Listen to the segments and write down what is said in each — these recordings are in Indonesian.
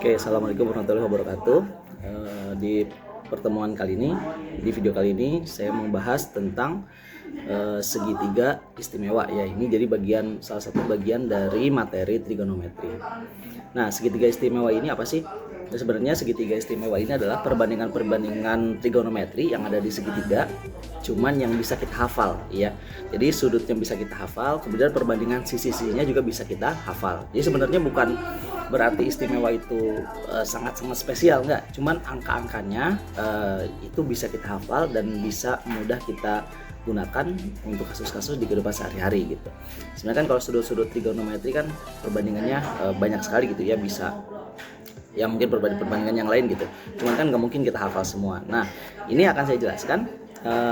Oke, assalamualaikum warahmatullahi wabarakatuh. Di pertemuan kali ini, di video kali ini saya membahas tentang segitiga istimewa ya. Ini jadi salah satu bagian dari materi trigonometri. Nah, segitiga istimewa ini apa sih? Nah, sebenarnya segitiga istimewa ini adalah perbandingan trigonometri yang ada di segitiga, cuman yang bisa kita hafal ya. Jadi sudutnya bisa kita hafal, kemudian perbandingan sisi-sisinya juga bisa kita hafal. Jadi sebenarnya bukan berarti istimewa itu sangat-sangat spesial, enggak. Cuman angka-angkanya itu bisa kita hafal dan bisa mudah kita gunakan untuk kasus-kasus di kehidupan sehari-hari gitu. Sebenarnya kan kalau sudut-sudut trigonometri kan perbandingannya banyak sekali gitu ya, bisa ya mungkin perbandingan yang lain gitu. Cuman kan nggak mungkin kita hafal semua. Nah, ini akan saya jelaskan,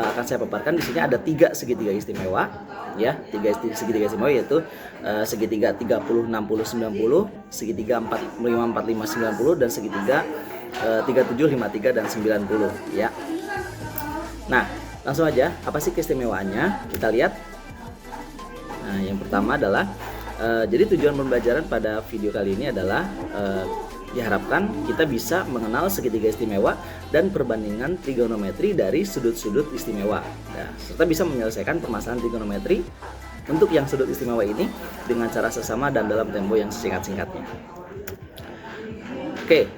akan saya paparkan. Di sini ada 3 segitiga istimewa ya, 3 segitiga istimewa, yaitu segitiga 30 60 90, segitiga 45 45 90, dan segitiga 37 53 dan 90 ya. Nah, langsung aja, apa sih keistimewaannya? Kita lihat. Nah, yang pertama adalah jadi tujuan pembelajaran pada video kali ini adalah diharapkan kita bisa mengenal segitiga istimewa dan perbandingan trigonometri dari sudut-sudut istimewa, nah, serta bisa menyelesaikan permasalahan trigonometri untuk yang sudut istimewa ini dengan cara sesama dan dalam tempo yang singkat-singkatnya. Oke,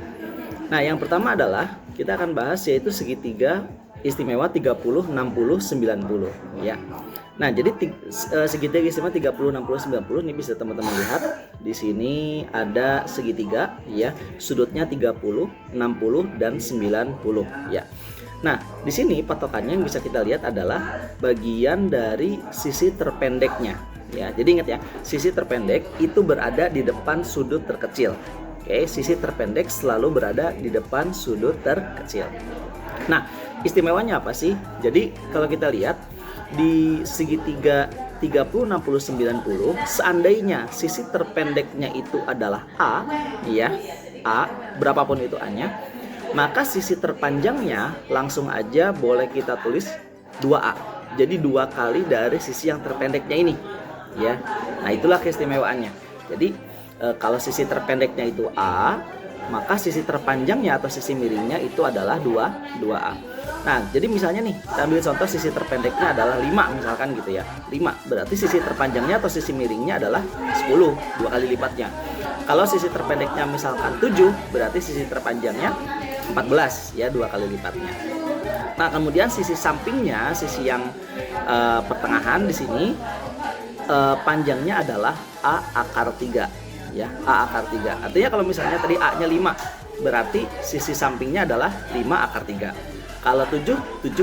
nah yang pertama adalah kita akan bahas yaitu segitiga istimewa 30 60 90 ya. Nah, jadi segitiga istimewa 30 60 90 ini bisa teman-teman lihat. Di sini ada segitiga ya, sudutnya 30, 60 dan 90 ya. Nah, di sini patokannya yang bisa kita lihat adalah bagian dari sisi terpendeknya ya. Jadi ingat ya, sisi terpendek itu berada di depan sudut terkecil. Oke, sisi terpendek selalu berada di depan sudut terkecil. Nah, istimewanya apa sih? Jadi kalau kita lihat di segitiga 30 60 90, seandainya sisi terpendeknya itu adalah A ya, A, berapapun itu A-nya, maka sisi terpanjangnya langsung aja boleh kita tulis 2A. Jadi 2 kali dari sisi yang terpendeknya ini ya. Nah, itulah keistimewaannya. Jadi kalau sisi terpendeknya itu A, maka sisi terpanjangnya atau sisi miringnya itu adalah 2A. Nah, jadi misalnya nih, kita ambil contoh sisi terpendeknya adalah 5 misalkan gitu ya. 5, berarti sisi terpanjangnya atau sisi miringnya adalah 10, 2 kali lipatnya. Kalau sisi terpendeknya misalkan 7, berarti sisi terpanjangnya 14 ya, 2 kali lipatnya. Nah, kemudian sisi sampingnya, sisi yang pertengahan di sini panjangnya adalah A akar 3 ya, A akar 3. Artinya kalau misalnya tadi A-nya 5, berarti sisi sampingnya adalah 5 akar 3. Kalau 7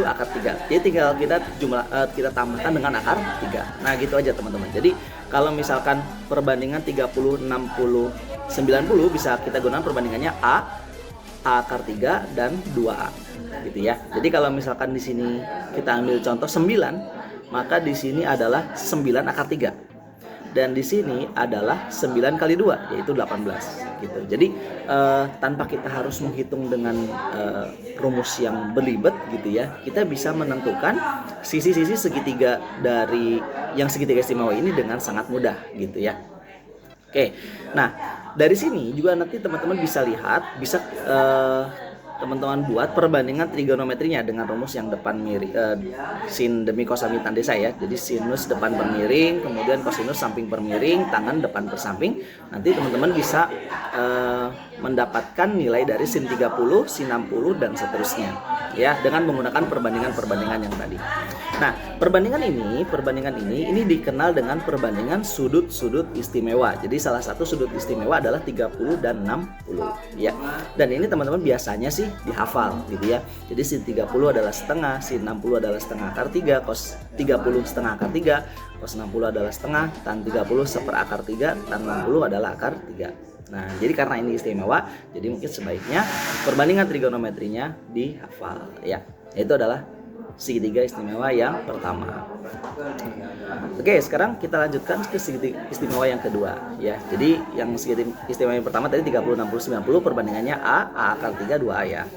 akar 3. Jadi tinggal kita tambahkan dengan akar 3. Nah, gitu aja teman-teman. Jadi kalau misalkan perbandingan 30 60 90 bisa kita gunakan perbandingannya A akar 3 dan 2A gitu ya. Jadi kalau misalkan di sini kita ambil contoh 9, maka di sini adalah 9 akar 3. Dan di sini adalah 9 kali 2, yaitu 18 gitu. Jadi tanpa kita harus menghitung dengan rumus yang berlibat gitu ya, kita bisa menentukan sisi-sisi segitiga dari yang segitiga istimewa ini dengan sangat mudah gitu ya. Oke, nah dari sini juga nanti teman-teman bisa lihat, bisa teman-teman buat perbandingan trigonometrinya dengan rumus yang depan miring, sin demi cos samping tanda desa ya. Jadi sinus depan bermiring, kemudian kosinus samping bermiring, tangan depan bersamping. Nanti teman-teman bisa mendapatkan nilai dari sin 30, sin 60 dan seterusnya ya, dengan menggunakan perbandingan yang tadi. Nah, perbandingan ini dikenal dengan perbandingan sudut-sudut istimewa. Jadi salah satu sudut istimewa adalah 30 dan 60 ya. Dan ini teman-teman biasanya sih dihafal gitu ya. Jadi sin 30 adalah setengah, sin 60 adalah setengah akar 3, cos 30 setengah akar 3, cos 60 adalah setengah, tan 30 seperakar 3, tan 60 adalah akar 3. Nah, jadi karena ini istimewa, jadi mungkin sebaiknya perbandingan trigonometrinya dihafal ya. Itu adalah segitiga istimewa yang pertama. Oke, sekarang kita lanjutkan ke segitiga istimewa yang kedua ya. Jadi yang segitiga istimewa yang pertama tadi 30 60 90, perbandingannya A akar 3 2A ya.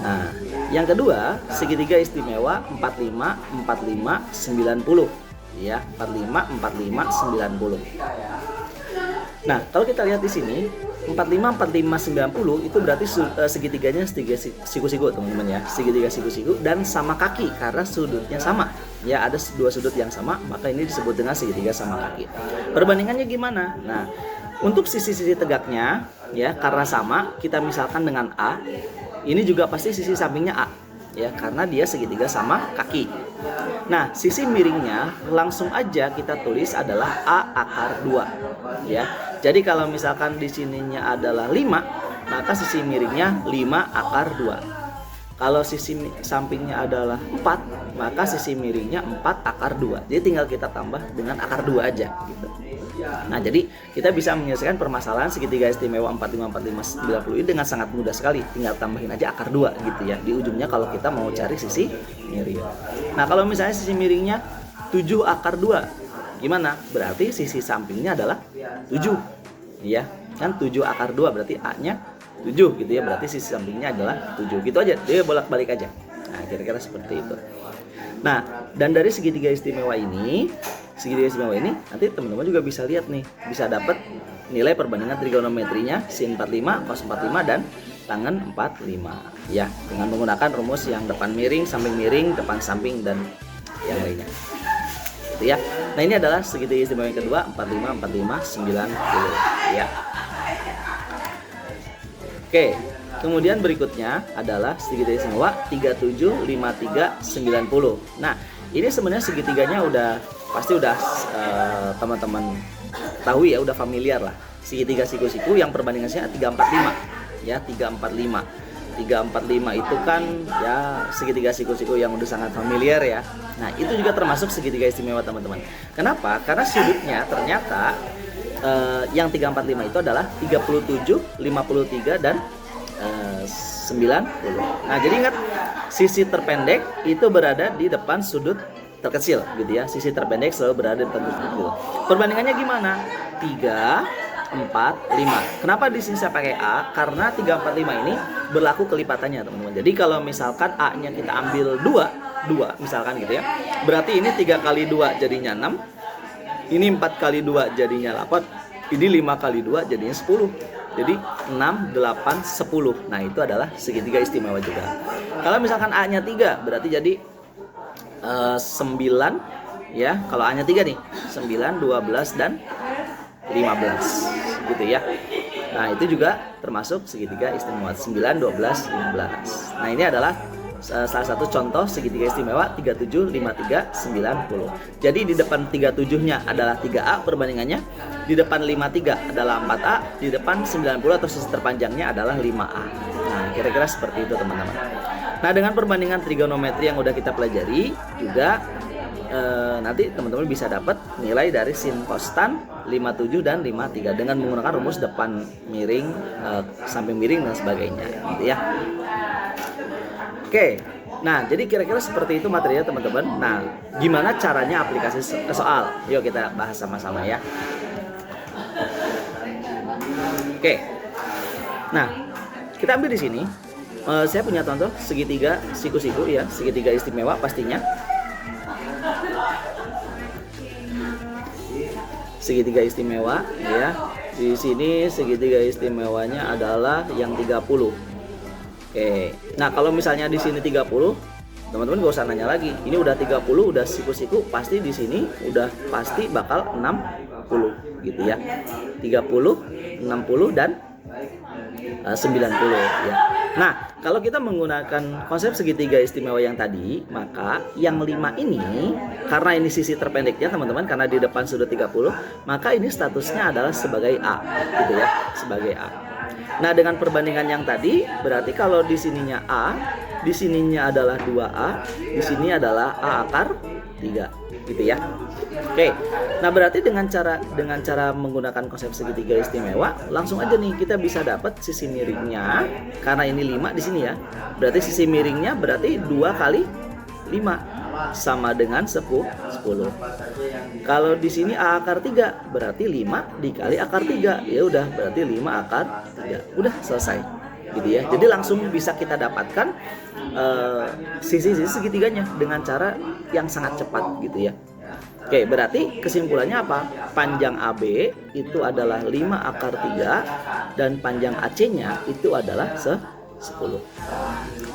Nah, yang kedua segitiga istimewa 45 45 90 ya, 45 45 90. Nah, kalau kita lihat di sini 45 45 90 itu berarti segitiganya segitiga siku-siku teman-teman ya, segitiga siku-siku dan sama kaki karena sudutnya sama ya, ada dua sudut yang sama, maka ini disebut dengan segitiga sama kaki. Perbandingannya gimana? Nah, untuk sisi-sisi tegaknya ya, karena sama, kita misalkan dengan A, ini juga pasti sisi sampingnya A ya, karena dia segitiga sama kaki. Nah, sisi miringnya langsung aja kita tulis adalah A akar 2 ya. Jadi kalau misalkan di sininya adalah 5, maka sisi miringnya 5 akar 2. Kalau sisi sampingnya adalah 4, maka sisi miringnya 4 akar 2. Jadi tinggal kita tambah dengan akar 2 aja gitu. Nah, jadi kita bisa menyelesaikan permasalahan segitiga istimewa 45 45 90 ini dengan sangat mudah sekali. Tinggal tambahin aja akar 2 gitu ya di ujungnya kalau kita mau cari sisi miring. Nah, kalau misalnya sisi miringnya 7 akar 2, gimana? Berarti sisi sampingnya adalah 7. Ya, kan 7 akar 2 berarti A-nya 7 gitu ya, berarti sisi sampingnya adalah 7 gitu aja, dia bolak-balik aja. Nah, kira-kira seperti itu. Nah, dan dari segitiga istimewa ini nanti teman-teman juga bisa lihat nih, bisa dapat nilai perbandingan trigonometrinya sin 45, cos 45 dan tangen 45 ya, dengan menggunakan rumus yang depan miring, depan samping dan yang lainnya. Gitu ya. Nah, ini adalah segitiga istimewa yang kedua 45 45 90 ya. Oke, kemudian berikutnya adalah segitiga istimewa 37 53 90. Nah, ini sebenarnya segitiganya pasti udah teman-teman tahu ya, udah familiar lah. Segitiga siku-siku yang perbandingannya 345 ya, 345. 345 itu kan ya segitiga siku-siku yang udah sangat familiar ya. Nah, itu juga termasuk segitiga istimewa teman-teman. Kenapa? Karena sudutnya ternyata yang 345 itu adalah 37, 53 dan 90. Nah, jadi ingat, sisi terpendek itu berada di depan sudut terkecil gitu ya. Sisi terpendek selalu berada di depan sudut terkecil. Perbandingannya gimana? 3, 4, 5. Kenapa di sini saya pakai A? Karena 3, 4, 5 ini berlaku kelipatannya teman-teman. Jadi kalau misalkan A-nya kita ambil 2 misalkan gitu ya, berarti ini 3 kali 2 jadinya 6. Ini 4 kali 2 jadinya 8. Ini 5 kali 2 jadinya 10. Jadi 6, 8, 10. Nah, itu adalah segitiga istimewa juga. Kalau misalkan A-nya 3, berarti jadi 9 ya. Kalau A-nya 3 nih, 9, 12 dan 15 gitu ya. Nah, itu juga termasuk segitiga istimewa 9, 12, 15. Nah, ini adalah salah satu contoh segitiga istimewa 37, 53, 90. Jadi di depan 37-nya adalah 3A perbandingannya, di depan 53 adalah 4A, di depan 90 atau sisi terpanjangnya adalah 5A. Nah, kira-kira seperti itu teman-teman. Nah, dengan perbandingan trigonometri yang udah kita pelajari juga nanti teman-teman bisa dapat nilai dari sin kostan 57 dan 53 dengan menggunakan rumus depan miring, samping miring dan sebagainya gitu ya. Oke, nah jadi kira-kira seperti itu materinya teman-teman. Nah, gimana caranya aplikasi ke soal? Yuk kita bahas sama-sama ya. Oke, nah kita ambil di sini. Saya punya contoh segitiga siku-siku ya, segitiga istimewa pastinya. Segitiga istimewa ya. Di sini segitiga istimewanya adalah yang 30. Oke, nah kalau misalnya di sini 30, teman-teman gak usah nanya lagi. Ini udah 30, udah siku-siku, pasti di sini udah pasti bakal 60 gitu ya. 30, 60 dan 90 ya. Nah, kalau kita menggunakan konsep segitiga istimewa yang tadi, maka yang 5 ini karena ini sisi terpendeknya teman-teman, karena di depan sudah 30, maka ini statusnya adalah sebagai A gitu ya, sebagai A. Nah, dengan perbandingan yang tadi, berarti kalau di sininya A, di sininya adalah 2A, di sini adalah A akar 3, gitu ya. Oke. Nah, berarti dengan cara menggunakan konsep segitiga istimewa, langsung aja nih kita bisa dapat sisi miringnya, karena ini 5 di sini ya. Berarti sisi miringnya berarti 2 kali 5 sama dengan 10. Kalau di sini A akar 3 berarti 5 dikali akar 3. Ya udah, berarti 5 akar 3. Udah selesai. Gitu ya. Jadi langsung bisa kita dapatkan sisi-sisi segitiganya dengan cara yang sangat cepat gitu ya. Oke, berarti kesimpulannya apa? Panjang AB itu adalah 5 akar 3 dan panjang AC-nya itu adalah 10.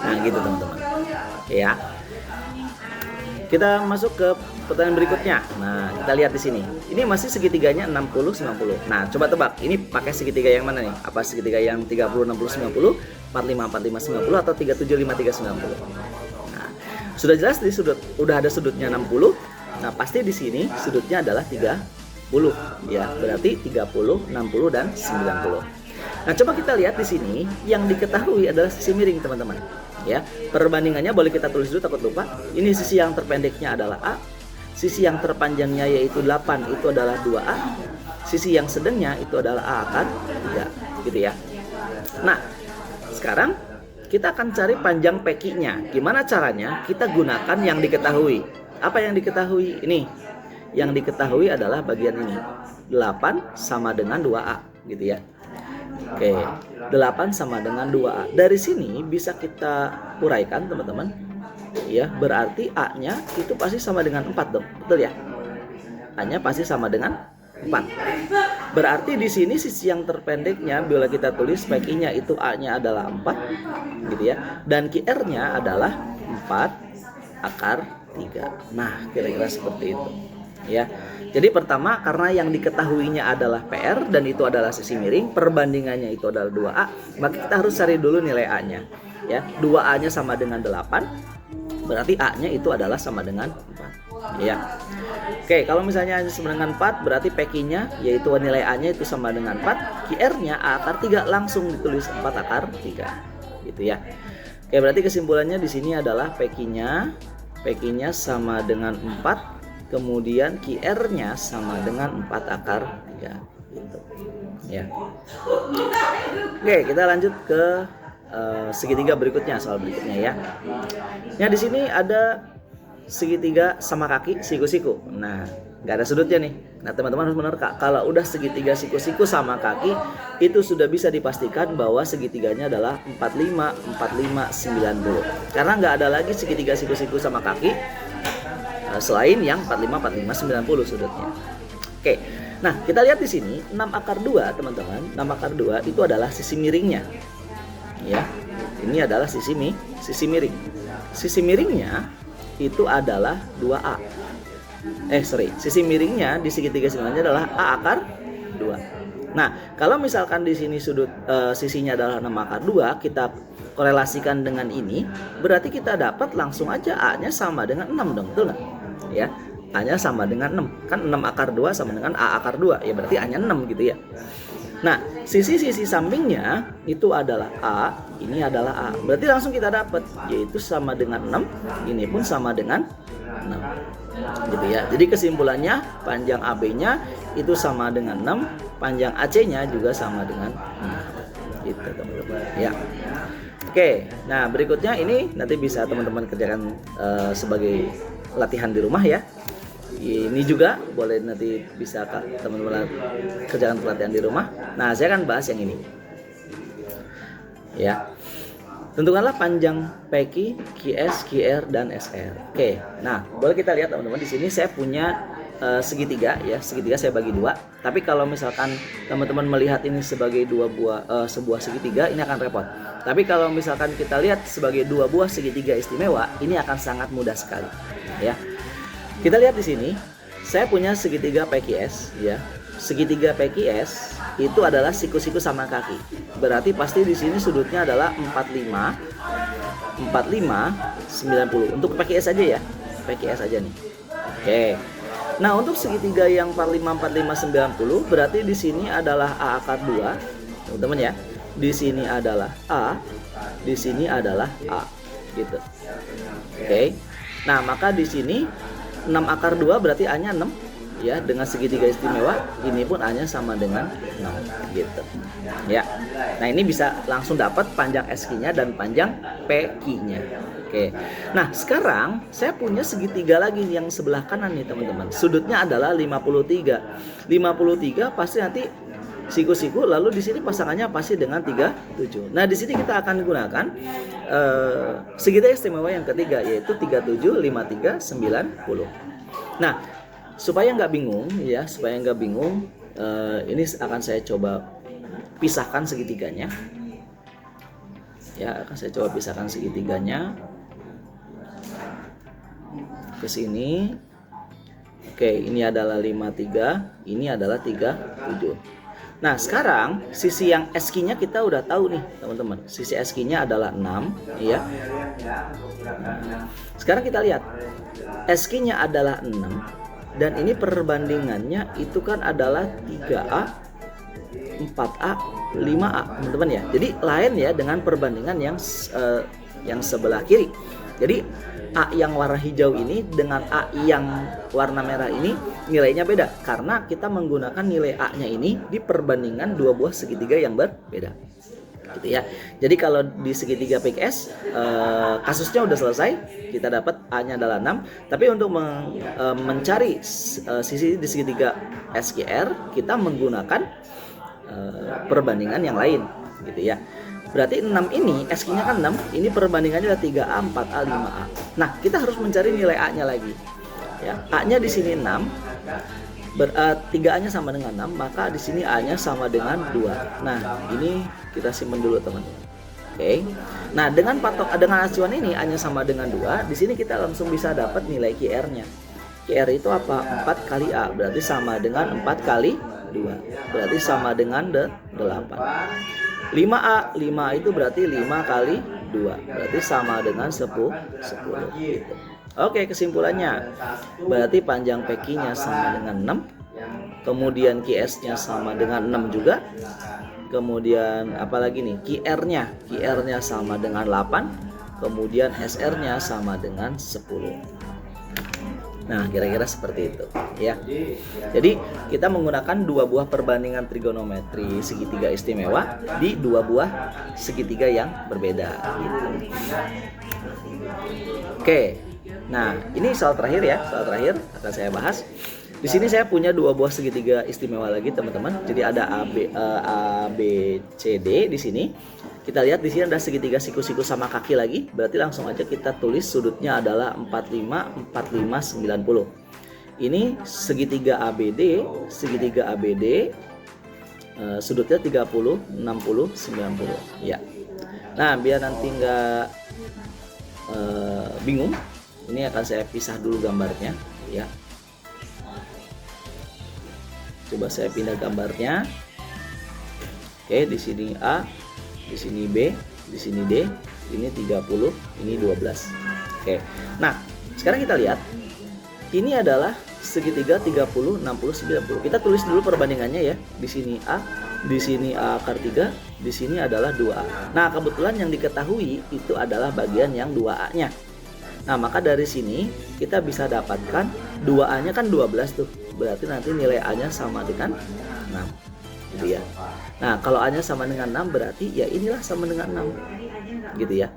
Nah, gitu teman-teman. Ya. Kita masuk ke pertanyaan berikutnya. Nah, kita lihat di sini. Ini masih segitiganya 60 90. Nah, coba tebak. Ini pakai segitiga yang mana nih? Apa segitiga yang 30 60 90, 45 45 90 atau 37 53 90? Nah, sudah jelas di sudut udah ada sudutnya 60. Nah, pasti di sini sudutnya adalah 30 ya. Berarti 30, 60 dan 90. Nah, coba kita lihat di sini yang diketahui adalah sisi miring, teman-teman. Ya, perbandingannya boleh kita tulis dulu takut lupa. Ini sisi yang terpendeknya adalah A. Sisi yang terpanjangnya yaitu 8 itu adalah 2A. Sisi yang sedangnya itu adalah A akar 3, gitu ya. Nah, sekarang kita akan cari panjang PQ-nya. Gimana caranya? Kita gunakan yang diketahui. Apa yang diketahui? Ini yang diketahui adalah bagian ini. 8 sama dengan 2A, gitu ya. Oke, 8 sama dengan 2A. Dari sini bisa kita uraikan, teman-teman. Ya, berarti A-nya itu pasti sama dengan 4 dong. Betul ya? A-nya pasti sama dengan 4. Berarti di sini sisi yang terpendeknya bila kita tulis PQ-nya itu A-nya adalah 4, gitu ya. Dan QR-nya adalah 4 akar 3. Nah, kira-kira seperti itu. Ya. Jadi pertama, karena yang diketahuinya adalah PR dan itu adalah sisi miring, perbandingannya itu adalah 2A, maka kita harus cari dulu nilai A-nya. Ya, 2A-nya sama dengan 8, berarti A-nya itu adalah sama dengan 4. Ya. Oke, kalau misalnya sama dengan 4, berarti PQ-nya yaitu nilai A-nya itu sama dengan 4, QR-nya A akar 3 langsung ditulis 4 akar 3. Gitu ya. Oke, berarti kesimpulannya di sini adalah PQ-nya sama dengan 4, kemudian QR-nya sama dengan 4 akar 3, gitu. Ya. Oke, kita lanjut ke segitiga berikutnya, soal berikutnya ya. Nah, di sini ada segitiga sama kaki siku-siku. Nah, nggak ada sudutnya nih. Nah, teman-teman harus menerka. Kalau udah segitiga siku-siku sama kaki, itu sudah bisa dipastikan bahwa segitiganya adalah 45, 45, 90. Karena nggak ada lagi segitiga siku-siku sama kaki selain yang 45, 45, 90 sudutnya. Oke. Nah, kita lihat di sini 6 akar 2, teman-teman. 6 akar 2 itu adalah sisi miringnya. Ya. Ini adalah sisi miring. Sisi miringnya itu adalah 2A. Sisi miringnya di segitiga sebenarnya adalah A akar 2. Nah, kalau misalkan di sini sudut sisinya adalah 6 akar 2, kita korelasikan dengan ini, berarti kita dapat langsung aja A-nya sama dengan 6 dong, betul nggak? Ya, A-nya sama dengan 6. Kan 6 akar 2 sama dengan A akar 2, ya berarti A-nya 6 gitu ya. Nah, sisi-sisi sampingnya itu adalah A, ini adalah A. Berarti langsung kita dapat, yaitu sama dengan 6, ini pun sama dengan 6. Gitu ya. Jadi kesimpulannya panjang AB-nya itu sama dengan 6, panjang AC-nya juga sama dengan 6. Gitu, teman-teman. Ya. Oke, nah berikutnya ini nanti bisa teman-teman kerjakan sebagai latihan di rumah ya. Ini juga boleh nanti bisa teman-teman kerjakan pelatihan di rumah. Nah, saya akan bahas yang ini. Ya. Tentukanlah panjang PQ, QS, QR dan SR. Oke. Nah, boleh kita lihat teman-teman di sini saya punya segitiga ya. Segitiga saya bagi 2. Tapi kalau misalkan teman-teman melihat ini sebagai sebuah segitiga, ini akan repot. Tapi kalau misalkan kita lihat sebagai 2 buah segitiga istimewa, ini akan sangat mudah sekali. Ya. Kita lihat di sini, saya punya segitiga PQS ya. Segitiga PQS itu adalah siku-siku sama kaki. Berarti pasti di sini sudutnya adalah 45, 90. Untuk PQS aja ya. PQS aja nih. Oke. Nah, untuk segitiga yang 45, 45, 90 berarti di sini adalah A akar 2. Teman-teman ya. Di sini adalah A, di sini adalah A. Gitu. Oke. Nah, maka di sini 6 akar 2 berarti A-nya 6 ya, dengan segitiga istimewa ini pun A-nya sama dengan 6 gitu. Ya. Nah, ini bisa langsung dapat panjang SQ-nya dan panjang PQ-nya. Oke. Nah, sekarang saya punya segitiga lagi yang sebelah kanan nih, teman-teman. Sudutnya adalah 53. 53 pasti nanti siku-siku, lalu di sini pasangannya pasti dengan 37. Nah, di sini kita akan gunakan segitiga istimewa yang ketiga, yaitu 37, 53, 90. Nah, supaya nggak bingung ya, ini akan saya coba pisahkan segitiganya. Ya, akan saya coba pisahkan segitiganya ke sini. Oke, ini adalah 53, ini adalah 37. Nah, sekarang sisi yang SQ-nya kita udah tahu nih, teman-teman. Sisi SQ-nya adalah 6, ya. Sekarang kita lihat. SQ-nya adalah 6 dan ini perbandingannya itu kan adalah 3A, 4A, 5A, teman-teman ya. Jadi lain ya dengan perbandingan yang sebelah kiri. Jadi A yang warna hijau ini dengan A yang warna merah ini nilainya beda karena kita menggunakan nilai A-nya ini di perbandingan dua buah segitiga yang berbeda. Gitu ya. Jadi kalau di segitiga PQS kasusnya udah selesai, kita dapat A-nya adalah 6. Tapi untuk mencari sisi di segitiga SQR kita menggunakan perbandingan yang lain, gitu ya. Berarti 6 ini SQ-nya kan 6, ini perbandingannya adalah 3A, 4A, 5A. Nah, kita harus mencari nilai A-nya lagi. Ya, A-nya di sini 6. 3A-nya sama dengan 6, maka di sini A-nya sama dengan 2. Nah, ini kita simpan dulu, teman-teman. Oke. Nah, dengan acuan ini A-nya sama dengan 2, di sini kita langsung bisa dapat nilai QR-nya. QR itu apa? 4 kali A, berarti sama dengan 4 kali 2. Berarti sama dengan 8. 5A, 5 itu berarti 5 kali 2, berarti sama dengan 10 gitu. Oke, kesimpulannya berarti panjang PQ-nya sama dengan 6, kemudian QS-nya sama dengan 6 juga, kemudian apalagi nih, QR-nya sama dengan 8, kemudian SR-nya sama dengan 10. Nah, kira-kira seperti itu ya. Jadi kita menggunakan dua buah perbandingan trigonometri segitiga istimewa di dua buah segitiga yang berbeda gitu. Oke. Nah, ini soal terakhir ya, akan saya bahas. Di sini saya punya dua buah segitiga istimewa lagi, teman-teman. Jadi ada ABCD di sini. Kita lihat di sini ada segitiga siku-siku sama kaki lagi. Berarti langsung aja kita tulis sudutnya adalah 45, 45, 90. Ini segitiga ABD, sudutnya 30, 60, 90. Ya. Nah, biar nanti nggak bingung, ini akan saya pisah dulu gambarnya, ya. Coba saya pindah gambarnya. Oke, di sini A, di sini B, di sini D, ini 30, ini 12. Oke. Nah, sekarang kita lihat. Ini adalah segitiga 30, 60, 90. Kita tulis dulu perbandingannya ya. Di sini A, di sini A akar 3, di sini adalah 2A. Nah, kebetulan yang diketahui itu adalah bagian yang 2A-nya. Nah, maka dari sini kita bisa dapatkan 2A-nya kan 12 tuh. Berarti nanti nilai A-nya sama dengan 6. Gitu ya. Nah, kalau A-nya sama dengan 6 berarti ya inilah sama dengan 6. Gitu ya.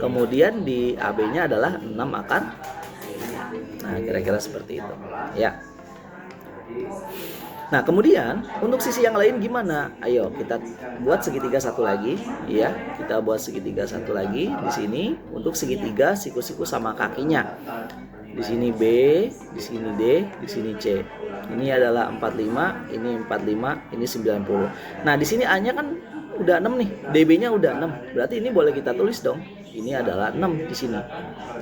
Kemudian di AB-nya adalah 6 akar. Nah, kira-kira seperti itu. Ya. Nah, kemudian untuk sisi yang lain gimana? Ayo kita buat segitiga satu lagi, ya. Kita buat segitiga satu lagi di sini untuk segitiga siku-siku sama kakinya. Di sini B, di sini D, di sini C. Ini adalah 45, ini 45, ini 90. Nah, di sini A-nya kan udah 6 nih, DB-nya udah 6. Berarti ini boleh kita tulis dong. Ini adalah 6 di sini.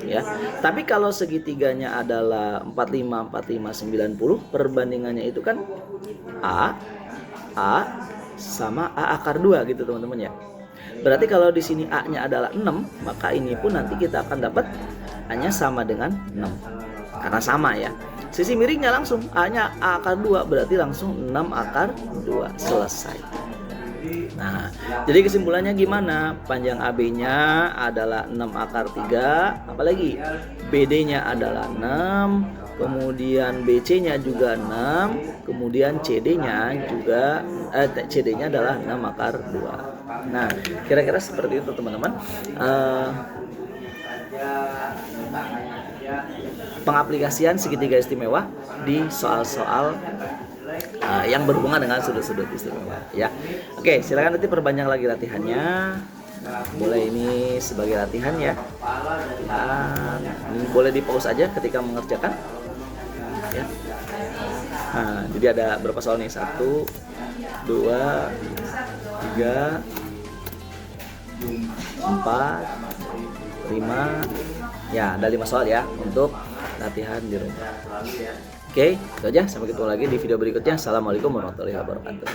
Ya. Tapi kalau segitiganya adalah 45, 45, 90, perbandingannya itu kan A sama A akar 2 gitu, teman-teman ya. Berarti kalau di sini A-nya adalah 6, maka ini pun nanti kita akan dapat A-nya sama dengan 6. Karena sama ya. Sisi miringnya langsung A-nya A akar 2, berarti langsung 6 akar 2. Selesai. Nah, jadi kesimpulannya gimana? Panjang AB-nya adalah 6 akar 3, apalagi BD-nya adalah 6, kemudian BC-nya juga 6, kemudian CD-nya juga CD-nya adalah 6 akar 2. Nah, kira-kira seperti itu, teman-teman. Pengaplikasian segitiga istimewa di soal-soal yang berhubungan dengan sudut-sudut istimewa ya. Oke, silakan nanti perbanyak lagi latihannya. Boleh ini sebagai latihan ya. Dan ini boleh di pause aja ketika mengerjakan ya. Nah, jadi ada berapa soal nih? 1, 2, 3, 4, 5. Ya, ada 5 soal ya untuk latihan di rumah. Oke, itu aja. Sampai ketemu lagi di video berikutnya. Assalamualaikum warahmatullahi wabarakatuh.